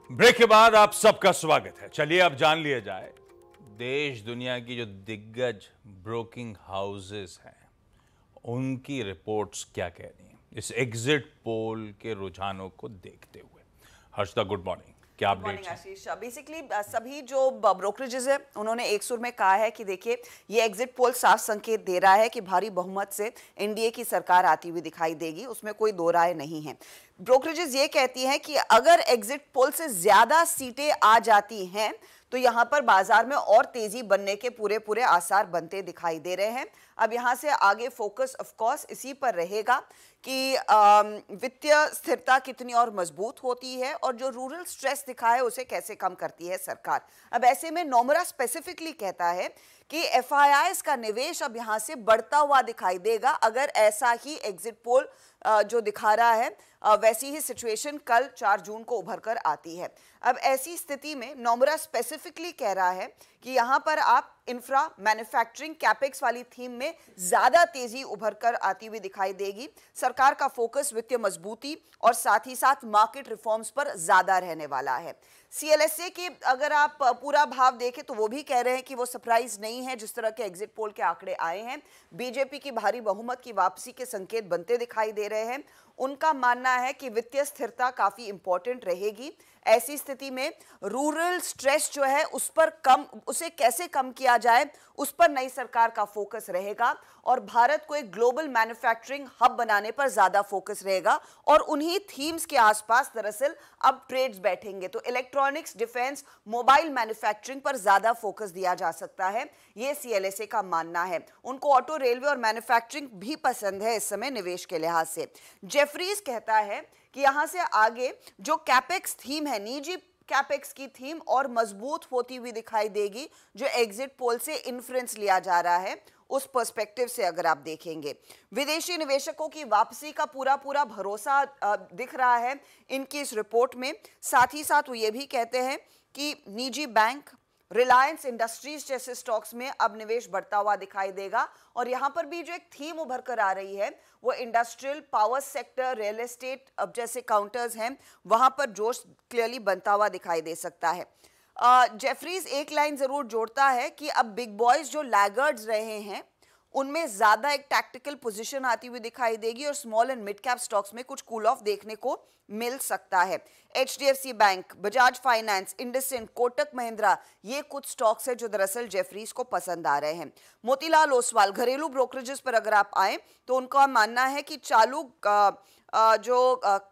Break के बाद आप सबका स्वागत है। चलिए अब जान लिया जाए देश दुनिया की जो दिग्गज ब्रोकिंग हाउसेस हैं उनकी रिपोर्ट्स क्या कह रही हैं इस एग्जिट पोल के रुझानों को देखते हुए। हर्षदा, गुड मॉर्निंग, क्या अपडेट है? आशीष, बेसिकली सभी जो ब्रोकरेजेस है उन्होंने एक सुर में कहा है कि देखिए ये एग्जिट पोल साफ संकेत दे रहा है कि भारी बहुमत से एनडीए की सरकार आती हुई दिखाई देगी, उसमें कोई दो राय नहीं है। ब्रोकरेजेस ये कहती हैं कि अगर एग्जिट पोल से ज्यादा सीटें आ जाती हैं तो यहां पर बाजार में और तेजी बनने के पूरे आसार बनते दिखाई दे रहे हैं। अब यहां से आगे फोकस ऑफ कोर्स इसी पर रहेगा कि वित्तीय स्थिरता कितनी और मजबूत होती है और जो रूरल स्ट्रेस दिखा है उसे कैसे कम करती है सरकार। अब ऐसे में नोमरा स्पेसिफिकली कहता है कि एफआईआईज का निवेश अब यहां से बढ़ता हुआ दिखाई देगा अगर ऐसा ही एग्जिट पोल जो दिखा रहा है वैसी ही सिचुएशन कल 4 जून को उभर कर आती है। अब ऐसी स्थिति में नोमरा स्पेसिफिकली कह रहा है कि यहां पर आप इंफ्रा मैन्युफैक्चरिंग कैपेक्स वाली थीम में ज्यादा तेजी उभर कर आती हुई दिखाई देगी। सरकार का फोकस वित्तीय मजबूती और साथ ही साथ मार्केट रिफॉर्म्स पर ज्यादा रहने वाला है। सीएलएसए की अगर आप पूरा भाव देखें तो वो भी कह रहे हैं कि वो सरप्राइज नहीं है जिस तरह के एग्जिट पोल के आंकड़े आए हैं। बीजेपी की भारी बहुमत की वापसी के संकेत बनते दिखाई दे रहे हैं। उनका मानना है कि वित्तीय स्थिरता काफी इंपॉर्टेंट रहेगी। ऐसी स्थिति में रूरल स्ट्रेस जो है उसे कैसे कम किया जाए उस पर नई सरकार का फोकस रहेगा और भारत को एक ग्लोबल मैन्युफैक्चरिंग हब बनाने पर ज्यादा फोकस रहेगा और उन्हीं थीम्स के आसपास दरअसल अब ट्रेड्स बैठेंगे। तो इलेक्ट्रॉनिक्स, डिफेंस, मोबाइल मैन्युफैक्चरिंग पर ज्यादा फोकस दिया जा सकता है, ये सीएलएसए का मानना है। उनको ऑटो, रेलवे और मैन्युफैक्चरिंग भी पसंद है इस समय निवेश के लिहाज से। जेफरीज कहता है कि यहां से आगे जो कैपेक्स थीम है, निजी कैपेक्स की थीम और मजबूत होती हुई दिखाई देगी जो एग्जिट पोल से इन्फ्लुएंस लिया जा रहा है उस पर्सपेक्टिव से अगर आप देखेंगे। विदेशी निवेशकों की वापसी का पूरा भरोसा दिख रहा है इनकी इस रिपोर्ट में। साथ ही साथ वो ये भी कहते हैं कि निजी बैंक, रिलायंस इंडस्ट्रीज जैसे स्टॉक्स में अब निवेश बढ़ता हुआ दिखाई देगा और यहां पर भी जो एक थीम उभर कर आ रही है वो industrial, power sector, real estate अब जैसे काउंटर्स हैं वहां पर जोश क्लियरली बनता हुआ दिखाई दे सकता है। जेफरीज एक लाइन जरूर जोड़ता है कि अब बिग बॉयज जो लैगर्ड्स रहे हैं उनमें ज्यादा एक टैक्टिकल पोजीशन आती हुई दिखाई देगी और small and mid cap stocks में कुछ कूल ऑफ देखने को मिल सकता है। HDFC bank, Bajaj finance, IndusInd, Kotak Mahindra, ये कुछ स्टॉक्स है जो दरअसल जेफरीज को पसंद आ रहे हैं। मोतीलाल ओसवाल, घरेलू ब्रोकरेजेस पर अगर आप आए तो उनका मानना है कि चालू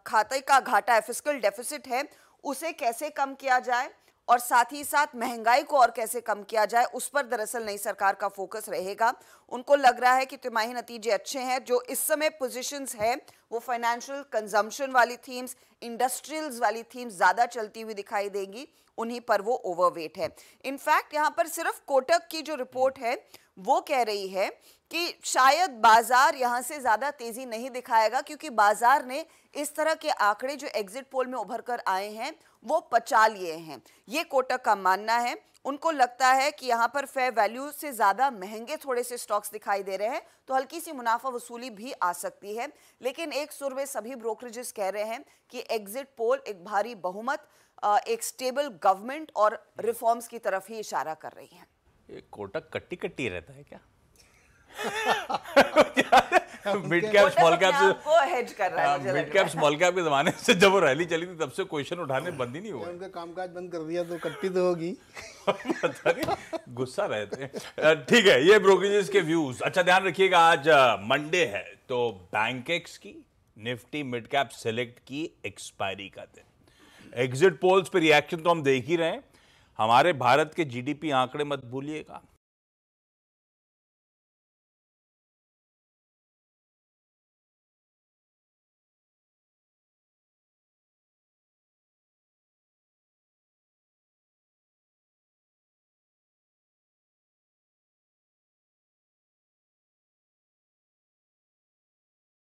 खाते का घाटा है, फिस्कल डेफिसिट है, उसे कैसे कम किया जाए और साथ ही साथ महंगाई को और कैसे कम किया जाए उस पर दरअसल नई सरकार का फोकस रहेगा। उनको लग रहा है कि तिमाही नतीजे अच्छे हैं। जो इस समय पोजीशंस है वो फाइनेंशियल, कंजम्पशन वाली थीम्स, इंडस्ट्रियल्स वाली थीम्स ज्यादा चलती हुई दिखाई देंगी, उन्हीं पर वो ओवरवेट है। इनफैक्ट यहां पर सिर्फ कोटक की जो रिपोर्ट है वो कह रही है कि शायद बाजार यहां से ज्यादा तेजी नहीं दिखाएगा क्योंकि बाजार ने इस तरह के आंकड़े जो एग्जिट पोल में उभर कर आए हैं वो पचा लिए हैं, ये कोटक का मानना है। उनको लगता है कि यहां पर फेयर वैल्यू से ज्यादा महंगे थोड़े से स्टॉक्स दिखाई दे रहे हैं तो हल्की सी मुनाफा वसूली भी आ सकती है। लेकिन एक सुर में सभी ब्रोकरेजेस कह रहे हैं कि एग्जिट पोल एक भारी बहुमत, एक स्टेबल गवर्नमेंट और रिफॉर्म्स की तरफ ही इशारा कर रही है। ये कोटक कट्टी कट्टी रहता है क्या? मिड कैप स्मॉल कैप से हेज कर रहा है। मिड कैप स्मॉल कैप के जमाने से जब वो रैली चली थी तब से क्वेश्चन उठाने बंद ही नहीं हुआ। उनका कामकाज बंद कर दिया तो कट्टी तो होगी। पता नहीं, गुस्सा रहते हैं। ठीक है, ये ब्रोकरेजेस के व्यूज। अच्छा ध्यान रखिएगा, आज मंडे है तो बैंकेक्स की, निफ्टी मिड कैप सेलेक्ट की एक्सपायरी का दिन। एग्जिट पोल्स पे रिएक्शन तो हम देख ही रहे हैं। हमारे भारत के जीडीपी आंकड़े मत भूलिएगा।